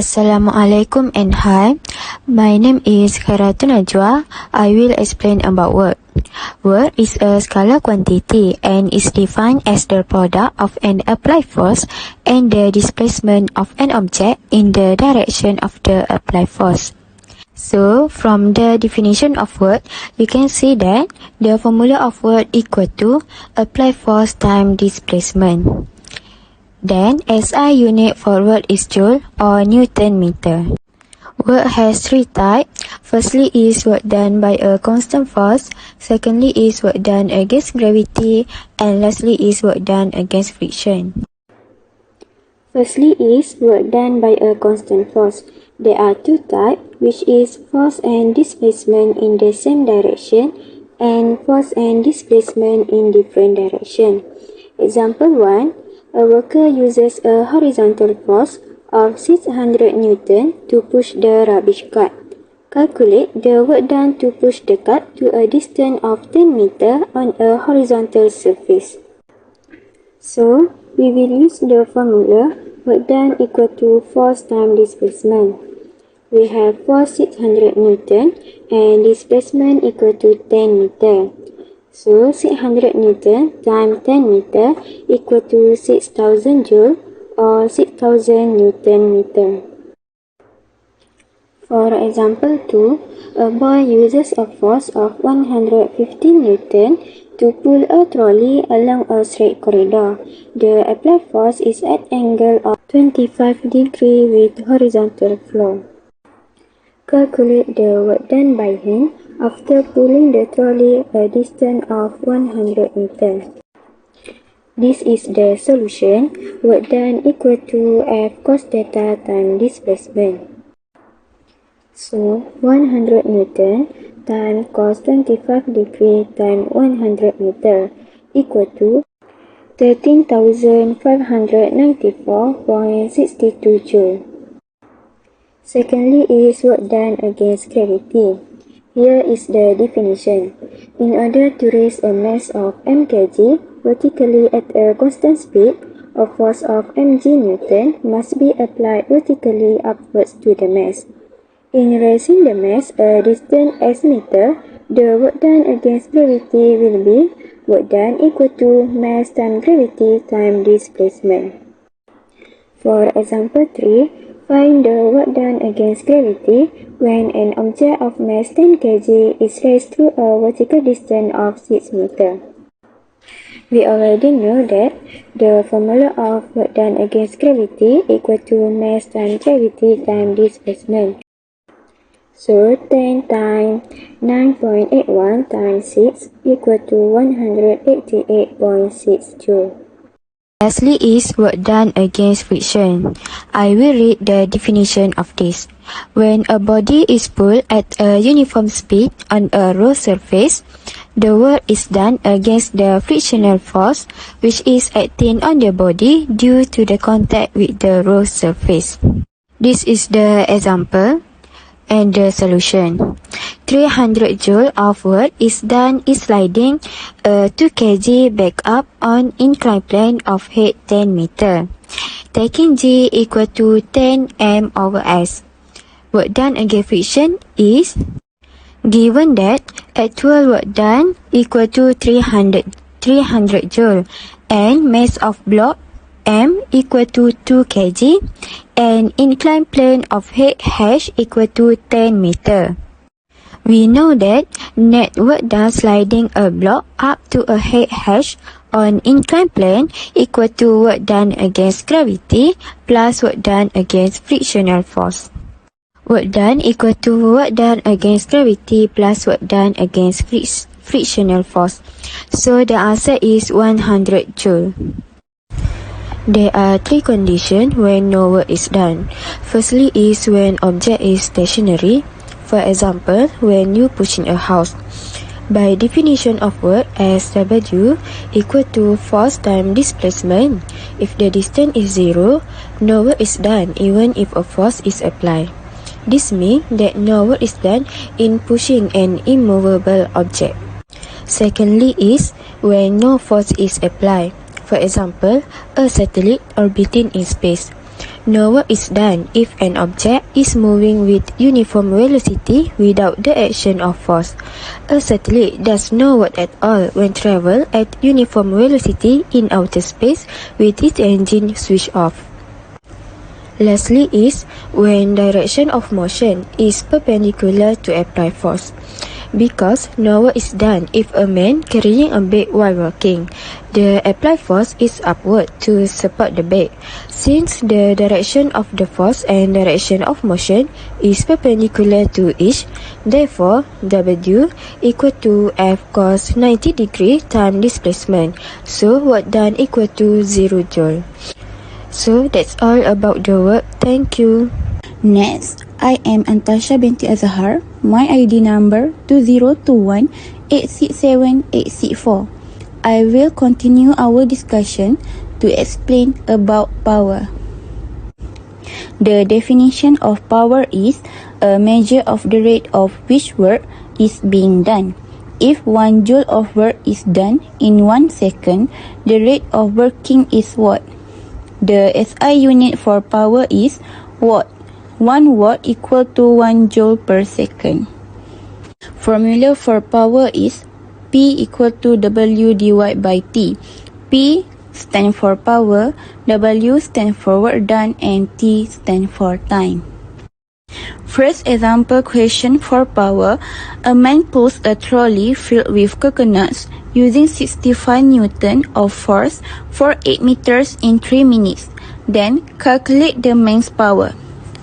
Assalamualaikum and hi. My name is Khairatun Najwa. I will explain about work. Work is a scalar quantity and is defined as the product of an applied force and the displacement of an object in the direction of the applied force. So, from the definition of work, you can see that the formula of work equal to applied force times displacement. Then, SI unit for work is joule or Newton meter. Work has three types. Firstly is work done by a constant force. Secondly is work done against gravity. And lastly is work done against friction. Firstly is work done by a constant force. There are two types, which is force and displacement in the same direction and force and displacement in different direction. Example 1. A worker uses a horizontal force of 600 Newton to push the rubbish cart. Calculate the work done to push the cart to a distance of 10 meter on a horizontal surface. So, we will use the formula work done equal to force times displacement. We have force 600 Newton and displacement equal to 10 meter. So, 600 Newton times 10 meter equal to 6,000 joule or 6,000 Newton meter. For example 2, a boy uses a force of 150 Newton to pull a trolley along a straight corridor. The applied force is at angle of 25 degrees with horizontal flow. Calculate the work done by him after pulling the trolley a distance of 100 meters. This is the solution. Work done equal to F cos theta times displacement. So, 100 Newton times cos 25 degree times 100 meter equal to 13,594.62 joule. Secondly is work done against gravity. Here is the definition. In order to raise a mass of m kg vertically at a constant speed, a force of mg Newton must be applied vertically upwards to the mass. In raising the mass a distance s meter, the work done against gravity will be work done equal to mass times gravity times displacement. For example 3, find the work done against gravity when an object of mass 10 kg is raised to a vertical distance of 6 meters. We already know that the formula of work done against gravity equal to mass times gravity times displacement. So 10 times 9.81 times 6 equal to 188.6 joule. Lastly is work done against friction. I will read the definition of this. When a body is pulled at a uniform speed on a raw surface, the work is done against the frictional force which is acting on the body due to the contact with the raw surface. This is the example and the solution. 300 joule of work is done in sliding a 2 kg back up on inclined plane of height 10 meter. Taking G equal to 10 m over s. Work done against friction is given that actual work done equal to 300 joule and mass of block m equal to 2 kg and inclined plane of height h equal to 10 meter. We know that net work done sliding a block up to a height h on inclined plane equal to work done against gravity plus work done against frictional force. Work done equal to work done against gravity plus work done against frictional force. So the answer is 100 joule. There are three conditions when no work is done. Firstly is when object is stationary. For example, when you pushing a house. By definition of work as W equal to force times displacement. If the distance is 0, no work is done even if a force is applied. This means that no work is done in pushing an immovable object. Secondly is when no force is applied. For example, a satellite orbiting in space. No work is done if an object is moving with uniform velocity without the action of force. A satellite does no work at all when travel at uniform velocity in outer space with its engine switched off. Lastly is when direction of motion is perpendicular to applied force. Because no work is done if a man carrying a bag while walking. The applied force is upward to support the bag. Since the direction of the force and direction of motion is perpendicular to each, therefore W equal to F cos 90 degree time displacement. So work done equal to 0 joule. So that's all about the work. Thank you. Next, I am Antasha binti Azhar. My ID number 2021867864. I will continue our discussion to explain about power. The definition of power is a measure of the rate of which work is being done. If 1 joule of work is done in 1 second, the rate of working is watt. The SI unit for power is watt. 1 watt equal to 1 joule per second. Formula for power is P equal to W divided by T. P stand for power, W stand for work done, and T stand for time. First example question for power. A man pulls a trolley filled with coconuts using 65 Newton of force for 8 meters in 3 minutes. Then calculate the man's power.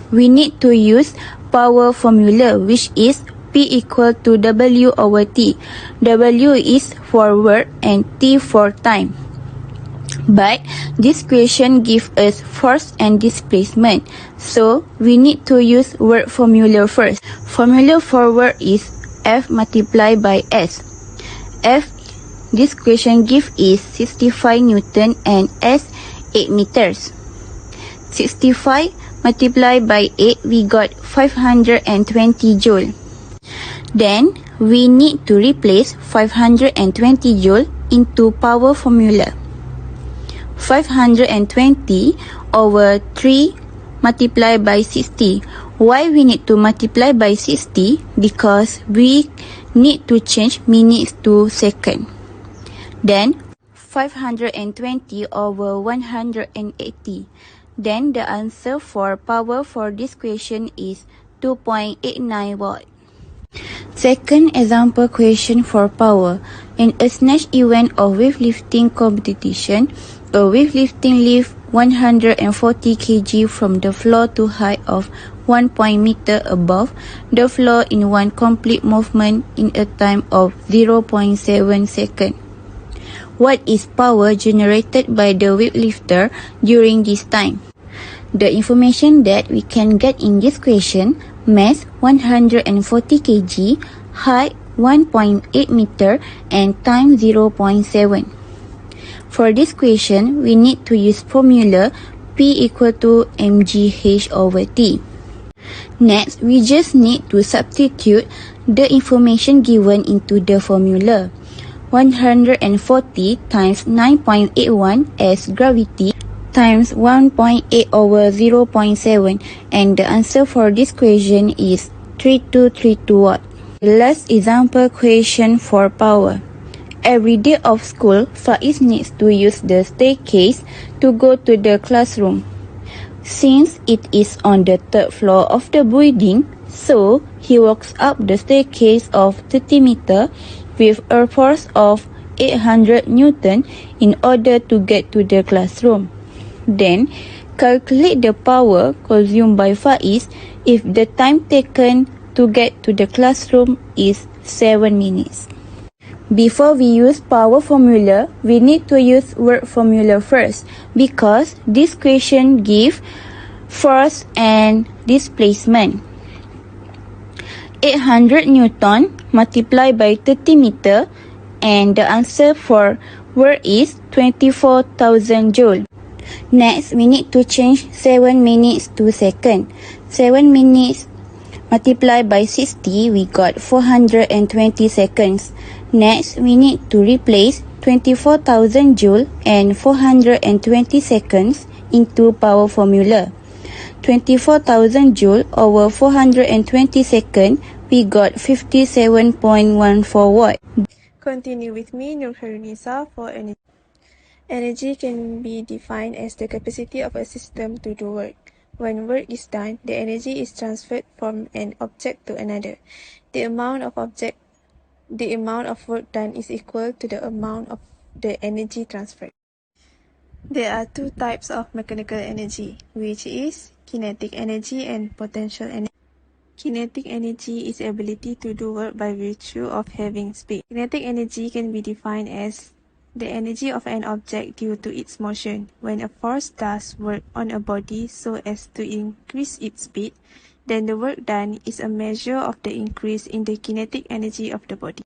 We need to use power formula, which is P equal to W over T. W is for work and T for time. But this question gives us force and displacement, so we need to use work formula first. Formula for work is F multiplied by S. F, this question gives is 65 Newton and S 8 meters. 65 multiplied by 8, we got 520 joule. Then, we need to replace 520 joule into power formula. 520 over 3 multiplied by 60. Why we need to multiply by 60? Because we need to change minutes to second. Then, 520 over 180. Then the answer for power for this question is 2.89 watt. Second example question for power. In a snatch event of weightlifting competition, a weightlifting lift 140 kg from the floor to height of 1 meter above the floor in one complete movement in a time of 0.7 seconds. What is power generated by the weightlifter during this time? The information that we can get in this question: mass 140 kg, height 1.8 meter, and time 0.7. For this question, we need to use formula P equal to mgh over T. Next, we just need to substitute the information given into the formula. 140 times 9.81 as gravity times 1.8 over 0.7, and the answer for this question is 3232 watt. Last example question for power. Every day of school, Faiz needs to use the staircase to go to the classroom. Since it is on the 3rd floor of the building, so he walks up the staircase of 30 meters with a force of 800 Newton in order to get to the classroom. Then, calculate the power consumed by Faiz if the time taken to get to the classroom is 7 minutes. Before we use power formula, we need to use work formula first, because this question gives force and displacement. 800 Newton multiplied by 30 meter, and the answer for work is 24,000 joule. Next, we need to change 7 minutes to second. 7 minutes multiplied by 60, we got 420 seconds. Next, we need to replace 24,000 joule and 420 seconds into power formula. 24,000 joule over 420 seconds, we got 57.14 watt. Continue with me, Nurharinisa, for energy. Energy can be defined as the capacity of a system to do work. When work is done, the energy is transferred from an object to another. The amount of work done is equal to the amount of the energy transferred. There are two types of mechanical energy, which is kinetic energy and potential energy. Kinetic energy is ability to do work by virtue of having speed. Kinetic energy can be defined as the energy of an object due to its motion. When a force does work on a body so as to increase its speed, then the work done is a measure of the increase in the kinetic energy of the body.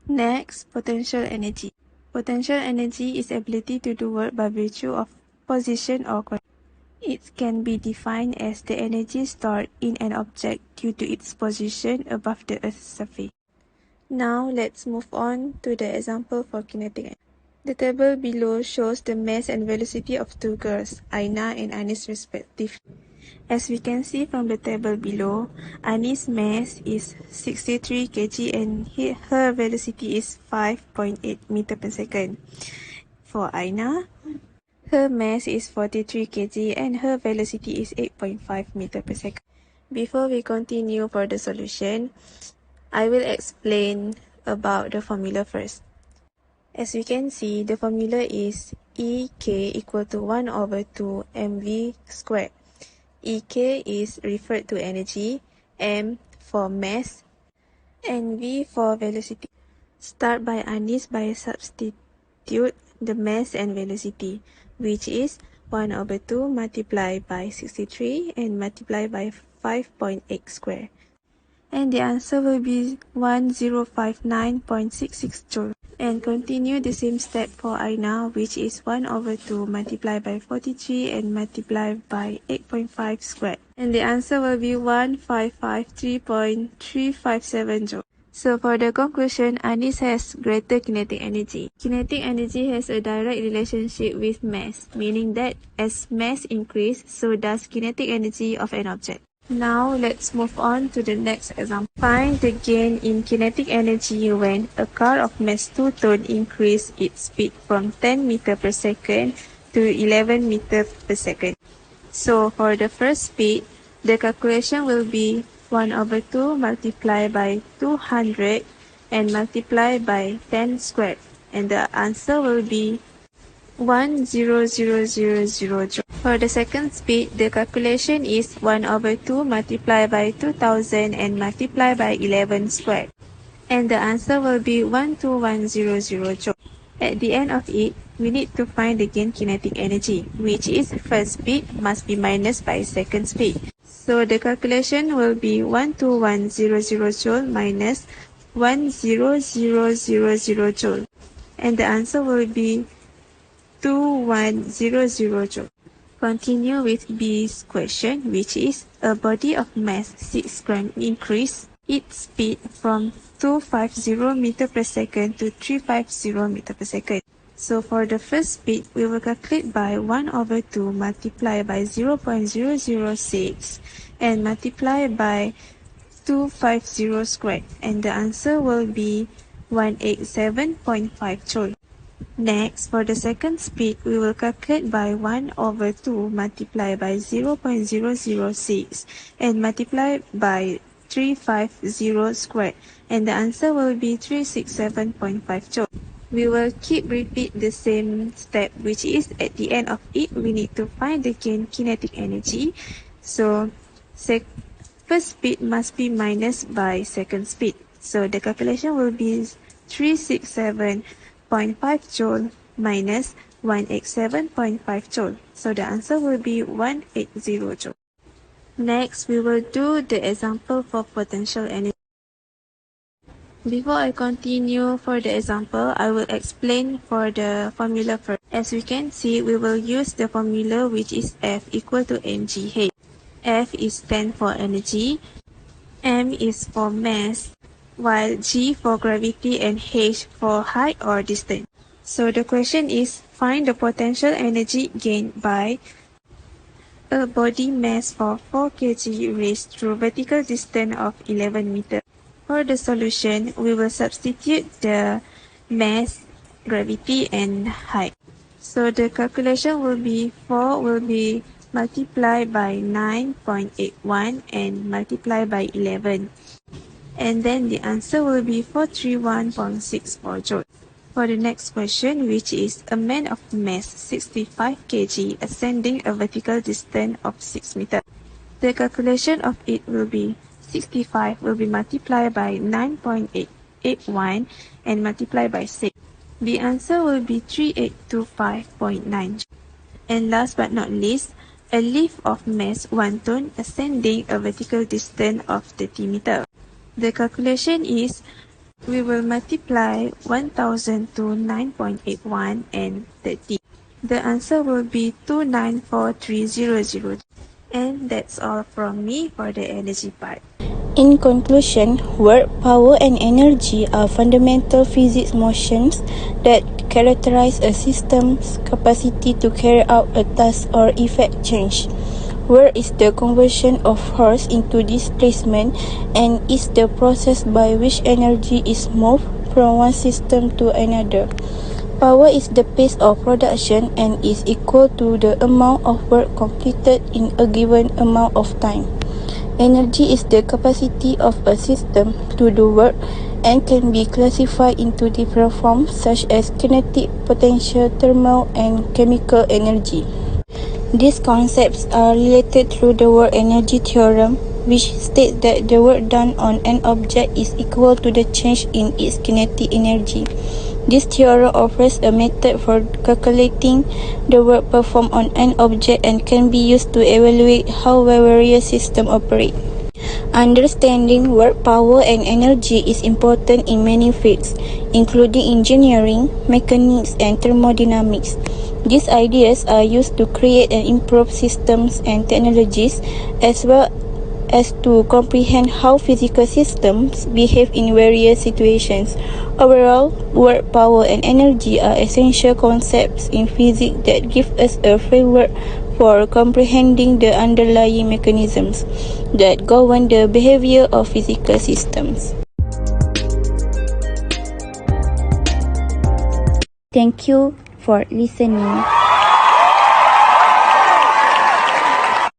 Next, potential energy. Potential energy is ability to do work by virtue of position or quantity. It can be defined as the energy stored in an object due to its position above the Earth's surface. Now let's move on to the example for kinetic energy. The table below shows the mass and velocity of two girls, Aina and Anis respectively. As we can see from the table below, Anis' mass is 63 kg and her velocity is 5.8 meter per second. For Aina, her mass is 43 kg and her velocity is 8.5 meter per second. Before we continue for the solution, I will explain about the formula first. As we can see, the formula is EK equal to 1 over 2 mv squared. EK is referred to energy, m for mass, and v for velocity. Start by Anis by substitute the mass and velocity, which is 1 over 2 multiplied by 63 and multiplied by 5.8 square. And the answer will be 1059.66 joule. And continue the same step for Aina, which is 1 over 2 multiplied by 43 and multiplied by 8.5 squared. And the answer will be 1553.357 joule. So for the conclusion, Anis has greater kinetic energy. Kinetic energy has a direct relationship with mass, meaning that as mass increases, so does kinetic energy of an object. Now let's move on to the next example. Find the gain in kinetic energy when a car of mass 2 ton increase its speed from 10 meter per second to 11 meter per second. So for the first speed, the calculation will be 1 over 2 multiplied by 200 and multiplied by 10 squared. And the answer will be 10000 joule. For the second speed, the calculation is 1 over 2 multiplied by 2000 and multiplied by 11 squared. And the answer will be 12100 joule. At the end of it, we need to find the gain kinetic energy, which is first speed must be minus by second speed. So the calculation will be 12100 joule minus 10000 joule. And the answer will be 2100 joule. Continue with B's question, which is a body of mass 6 gram increase its speed from 250 meter per second to 350 meter per second. So for the first speed, we will calculate by 1 over 2 multiplied by 0.006 and multiply by 250 squared, and the answer will be 187.5 joule. Next, for the second speed, we will calculate by 1 over 2 multiplied by 0.006 and multiply by 350 squared, and the answer will be 367.5 joule. We will keep repeat the same step, which is at the end of it, we need to find the gain kinetic energy. So, first speed must be minus by second speed. So the calculation will be 367.5 joule minus 187.5 joule. So the answer will be 180 joule. Next, we will do the example for potential energy. Before I continue for the example, I will explain for the formula first. As we can see, we will use the formula which is F equal to mgh. F is stand for energy, m is for mass, while g for gravity and h for height or distance. So the question is, find the potential energy gained by a body mass for 4 kg raised through vertical distance of 11 meters. For the solution, we will substitute the mass, gravity, and height. So the calculation will be 4 will be multiplied by 9.81 and multiplied by 11. And then the answer will be 431.64 joules. For the next question, which is a man of mass 65 kg ascending a vertical distance of 6 meters. The calculation of it will be 65 will be multiplied by 9.881 and multiplied by 6. The answer will be 3825.9. And last but not least, a lift of mass 1 ton ascending a vertical distance of 30 meters. The calculation is we will multiply 1000 to 9.81 and 30. The answer will be 294300. And that's all from me for the energy part. In conclusion, work, power and energy are fundamental physics motions that characterize a system's capacity to carry out a task or effect change. Work is the conversion of force into displacement and is the process by which energy is moved from one system to another. Power is the pace of production and is equal to the amount of work completed in a given amount of time. Energy is the capacity of a system to do work and can be classified into different forms such as kinetic, potential, thermal, and chemical energy. These concepts are related through the work energy theorem, which states that the work done on an object is equal to the change in its kinetic energy. This theorem offers a method for calculating the work performed on an object and can be used to evaluate how various systems operate. Understanding work, power, and energy is important in many fields, including engineering, mechanics, and thermodynamics. These ideas are used to create and improve systems and technologies, as well as to comprehend how physical systems behave in various situations. Overall, work, power, and energy are essential concepts in physics that give us a framework for comprehending the underlying mechanisms that govern the behavior of physical systems. Thank you for listening.